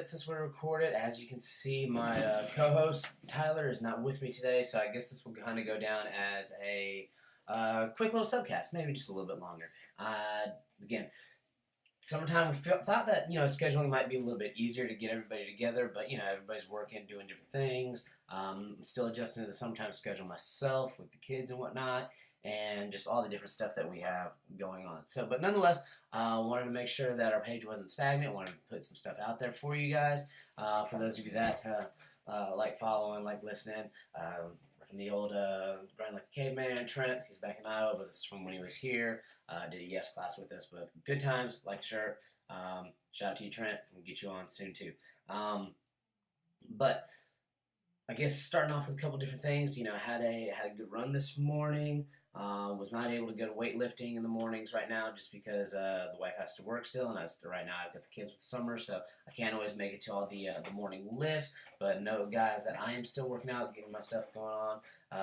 bit since we recorded. As you can see, my co-host Tyler is not with me today, so I guess this will kind of go down as a quick little subcast, maybe just a little bit longer. Again, summertime, we thought that scheduling might be a little bit easier to get everybody together, but everybody's working, doing different things. I'm still adjusting to the summertime schedule myself with the kids and whatnot, and just all the different stuff that we have going on. So, but nonetheless, wanted to make sure that our page wasn't stagnant. Wanted to put some stuff out there for you guys. For those of you that like following, like listening, from the old Grind Like a Caveman, Trent, he's back in Iowa, but this is from when he was here. Did a yes class with us, but good times, like the shirt. Shout out to you, Trent. We'll get you on soon too. But I guess starting off with a couple different things. Had a good run this morning. Was not able to go to weightlifting in the mornings right now just because the wife has to work still, and right now I've got the kids with summer, so I can't always make it to all the morning lifts. But know, guys, that I am still working out, getting my stuff going on,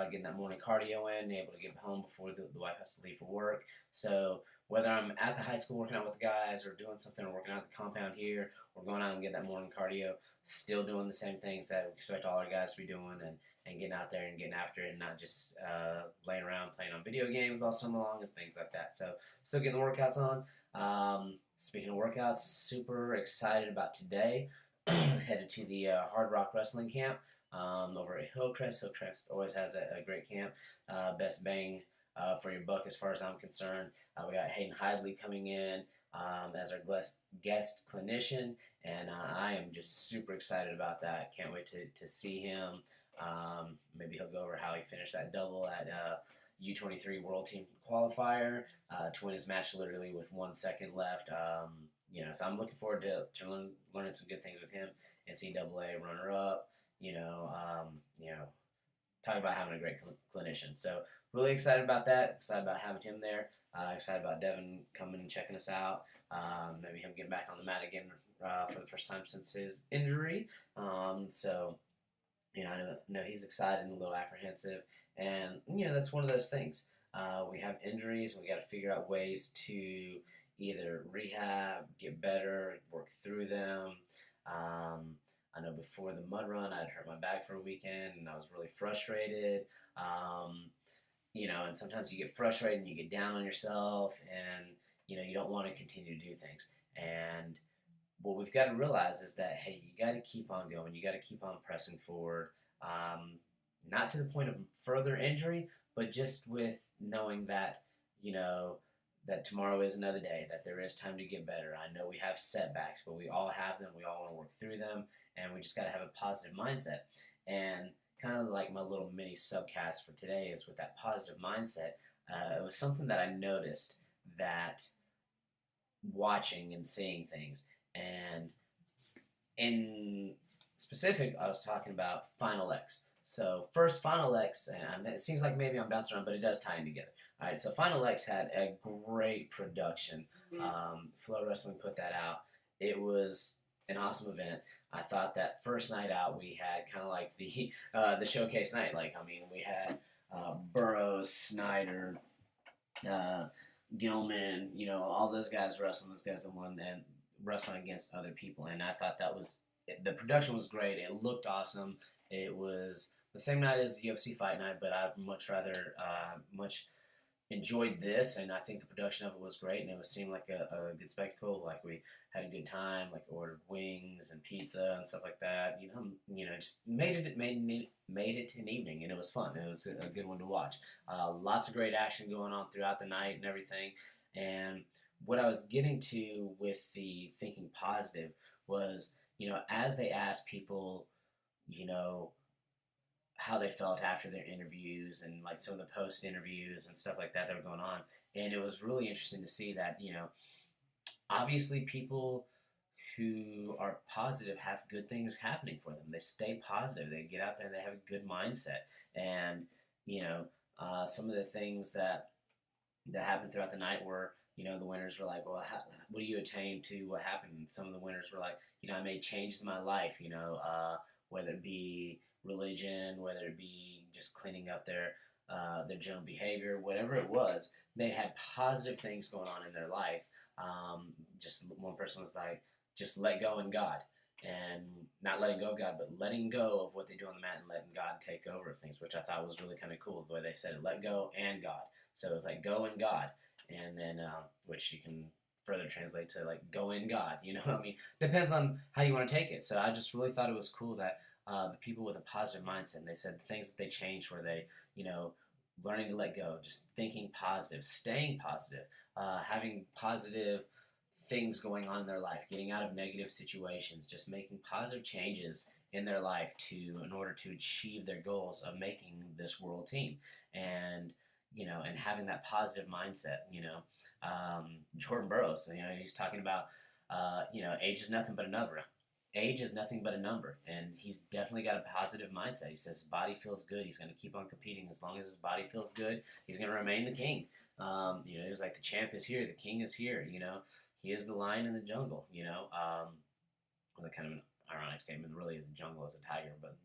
getting that morning cardio in, able to get home before the wife has to leave for work. So whether I'm at the high school working out with the guys or doing something or working out at the compound here or going out and getting that morning cardio, still doing the same things that we expect all our guys to be doing and getting out there and getting after it and not just laying around playing on video games all summer long and things like that. So still getting the workouts on. Speaking of workouts, super excited about today. Headed to the Hard Rock Wrestling Camp over at Hillcrest. Hillcrest always has a great camp. Best bang for your buck as far as I'm concerned. We got Hayden Hidley coming in as our guest clinician, and I am just super excited about that. Can't wait to see him. Maybe he'll go over how he finished that double at U23 World Team Qualifier to win his match literally with 1 second left. So I'm looking forward to learning some good things with him. NCAA runner-up. Talk about having a great clinician. So really excited about that. Excited about having him there. Excited about Devin coming and checking us out. Maybe him getting back on the mat again for the first time since his injury. I know he's excited and a little apprehensive, and that's one of those things. We have injuries, and we got to figure out ways to either rehab, get better, work through them. I know before the mud run, I'd hurt my back for a weekend, and I was really frustrated. And sometimes you get frustrated and you get down on yourself, and you don't want to continue to do things. And what we've got to realize is that, hey, you got to keep on going. You got to keep on pressing forward. Not to the point of further injury, but just with knowing that, that tomorrow is another day, that there is time to get better. I know we have setbacks, but we all have them. We all want to work through them, and we just got to have a positive mindset. And kind of like my little mini subcast for today is with that positive mindset. It was something that I noticed that watching and seeing things. And in specific, I was talking about Final X. So first, Final X, and it seems like maybe I'm bouncing around, but it does tie in together. All right, so Final X had a great production. Flow Wrestling put that out. It was an awesome event. I thought that first night out, we had kind of like the showcase night. We had Burroughs, Snyder, Gilman, all those guys wrestling. Those guys that won and wrestling against other people, and I thought the production was great. It looked awesome. It was the same night as the UFC fight night, but I much enjoyed this, and I think the production of it was great, and it seemed like a good spectacle. Like, we had a good time, like ordered wings and pizza and stuff like that. Just made it an evening, and it was fun. It was a good one to watch. Lots of great action going on throughout the night and everything. And what I was getting to with the thinking positive was, as they asked people, how they felt after their interviews and like some of the post interviews and stuff like that were going on. And it was really interesting to see that, obviously people who are positive have good things happening for them. They stay positive. They get out there and they have a good mindset. And, some of the things that happened throughout the night were, the winners were like, well, what do you attain to what happened? And some of the winners were like, I made changes in my life, whether it be religion, whether it be just cleaning up their general behavior, whatever it was, they had positive things going on in their life. Just one person was like, just let go in God. and not letting go of God, but letting go of what they do on the mat and letting God take over things, which I thought was really kind of cool the way they said it. Let go and God. So it was like go and God, and then which you can further translate to like go in God. You know, I mean, depends on how you want to take it. So I just really thought it was cool that the people with a positive mindset, and they said the things that they changed were they, you know, learning to let go, just thinking positive, staying positive, having positive things going on in their life, getting out of negative situations, just making positive changes in their life in order to achieve their goals of making this world team, and and having that positive mindset. Jordan Burroughs, he's talking about age is nothing but a number. Age is nothing but a number, and he's definitely got a positive mindset. He says his body feels good. He's going to keep on competing as long as his body feels good. He's going to remain the king. He was like the champ is here, the king is here. He is the lion in the jungle. Well, kind of an ironic statement. Really, the jungle is a tiger, but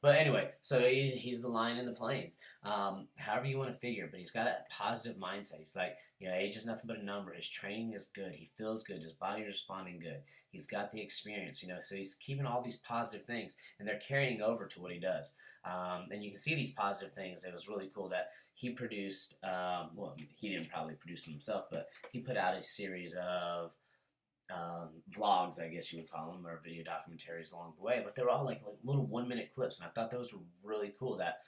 But anyway, so he's the lion in the plains. However you want to figure, but he's got a positive mindset. He's like, age is nothing but a number. His training is good. He feels good. His body is responding good. He's got the experience, so he's keeping all these positive things, and they're carrying over to what he does. And you can see these positive things. It was really cool that he produced, well, he didn't probably produce them himself, but he put out a series of vlogs, I guess you would call them, or video documentaries along the way. But they were all like little 1 minute clips, and I thought those were really cool that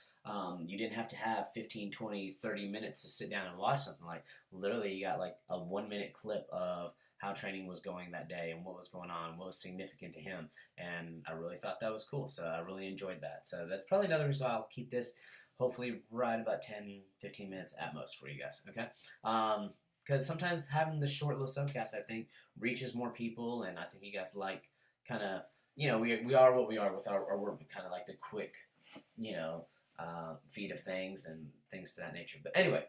you didn't have to have 15, 20, 30 minutes to sit down and watch something. Like literally you got like a 1 minute clip of how training was going that day and what was going on, what was significant to him. And I really thought that was cool. So I really enjoyed that. So that's probably another reason why I'll keep this hopefully right about 10, 15 minutes at most for you guys. Okay. Because sometimes having the short little subcast, I think, reaches more people, and I think you guys like kind of, we are what we are with our work, kind of like the quick, feed of things and things to that nature. But anyway,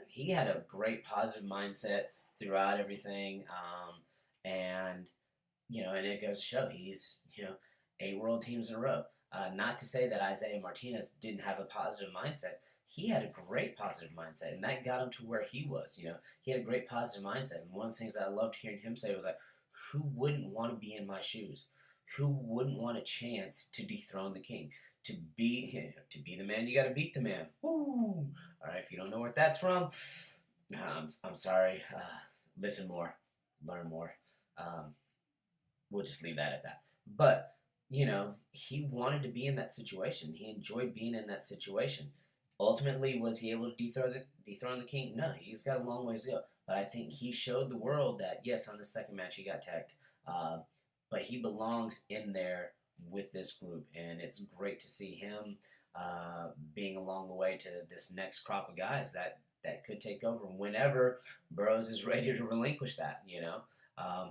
he had a great positive mindset throughout everything, and and it goes to show he's 8 world teams in a row. Not to say that Isaiah Martinez didn't have a positive mindset. He had a great positive mindset, and that got him to where he was. He had a great positive mindset, and one of the things that I loved hearing him say was like, "Who wouldn't want to be in my shoes? Who wouldn't want a chance to dethrone the king? To be the man, you got to beat the man." Woo! All right, if you don't know where that's from, I'm sorry. Listen more, learn more. We'll just leave that at that. But he wanted to be in that situation. He enjoyed being in that situation. Ultimately, was he able to dethrone the king? No, he's got a long ways to go. But I think he showed the world that, yes, on the second match he got tagged. But he belongs in there with this group. And it's great to see him being along the way to this next crop of guys that could take over whenever Burroughs is ready to relinquish that,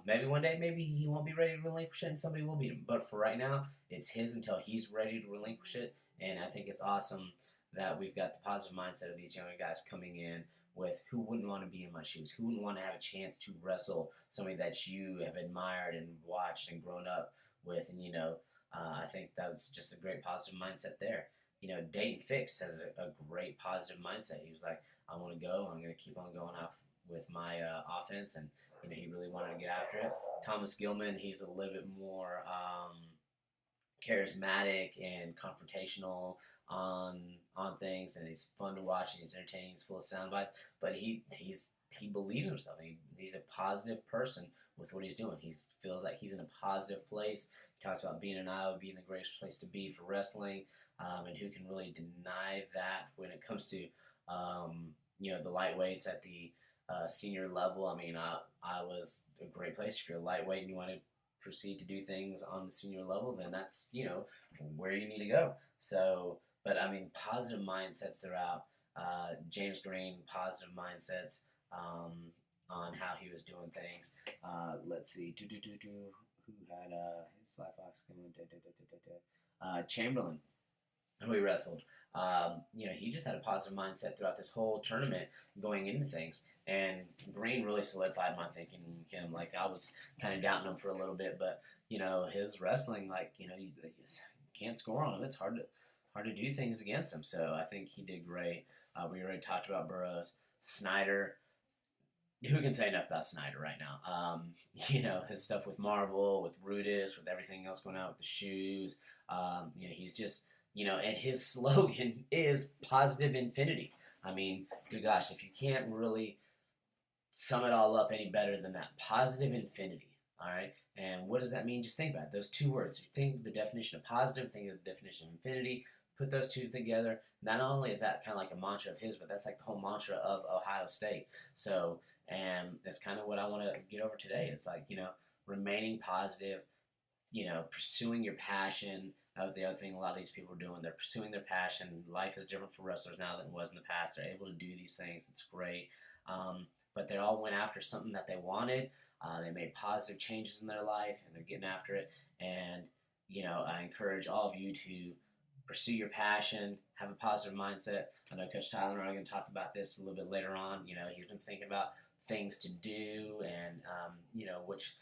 Maybe one day, maybe he won't be ready to relinquish it and somebody will beat him. But for right now, it's his until he's ready to relinquish it. And I think it's awesome that we've got the positive mindset of these younger guys coming in with who wouldn't want to be in my shoes, who wouldn't want to have a chance to wrestle somebody that you have admired and watched and grown up with. And, I think that was just a great positive mindset there. Dayton Fix has a great positive mindset. He was like, I want to go. I'm going to keep on going off with my offense. And, he really wanted to get after it. Thomas Gilman, he's a little bit more charismatic and confrontational on things, and he's fun to watch, and he's entertaining, he's full of sound bites, but he believes in himself. He's a positive person with what he's doing. He feels like he's in a positive place. He talks about being in Iowa being the greatest place to be for wrestling, and who can really deny that when it comes to the lightweights at the senior level. I mean, I was a great place. If you're a lightweight and you want to proceed to do things on the senior level, then that's where you need to go. So, but I mean, positive mindsets throughout. James Green, positive mindsets on how he was doing things. Let's see, who had his life box going? Chamberlain, who he wrestled. He just had a positive mindset throughout this whole tournament going into things. And Green really solidified my thinking in him. Like, I was kind of doubting him for a little bit, but, his wrestling, like, you can't score on him. It's hard to do things against him. So I think he did great. We already talked about Burroughs. Snyder, who can say enough about Snyder right now? His stuff with Marvel, with Brutus, with everything else going on with the shoes. He's just, and his slogan is positive infinity. I mean, good gosh, if you can't really sum it all up any better than that, positive infinity. All right. And what does that mean? Just think about it. Those two words. If you think of the definition of positive, think of the definition of infinity, put those two together. Not only is that kind of like a mantra of his, but that's like the whole mantra of Ohio State. So, and that's kind of what I want to get over today. It's like, remaining positive, pursuing your passion. That was the other thing a lot of these people are doing. They're pursuing their passion. Life is different for wrestlers now than it was in the past. They're able to do these things. It's great. But they all went after something that they wanted. They made positive changes in their life, and they're getting after it. And, I encourage all of you to pursue your passion, have a positive mindset. I know Coach Tyler and I are going to talk about this a little bit later on. He's been thinking about things to do and, which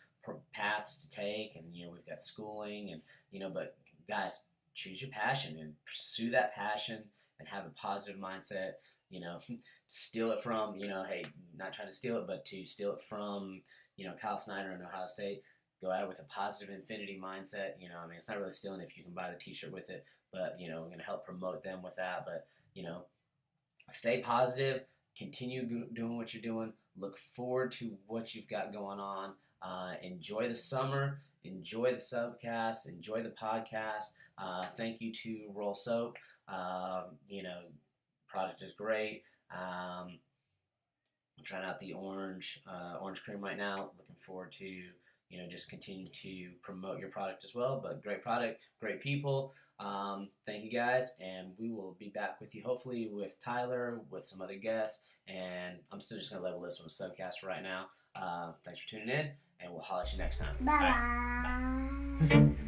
paths to take. And, we've got schooling and, but guys, choose your passion and pursue that passion and have a positive mindset. Steal it from, hey, not trying to steal it, but to steal it from, Kyle Snyder and Ohio State. Go at it with a positive infinity mindset. It's not really stealing if you can buy the t-shirt with it, but, I'm going to help promote them with that. But, stay positive, continue doing what you're doing, look forward to what you've got going on. Enjoy the summer, enjoy the subcast, enjoy the podcast. Thank you to Roll Soap. Product is great. I'm trying out the orange cream right now. Looking forward to just continue to promote your product as well. But great product, great people. Thank you guys, and we will be back with you hopefully with Tyler, with some other guests. And I'm still just gonna level this one subcast for right now. Thanks for tuning in, and we'll holler at you next time. Bye. All right. Bye.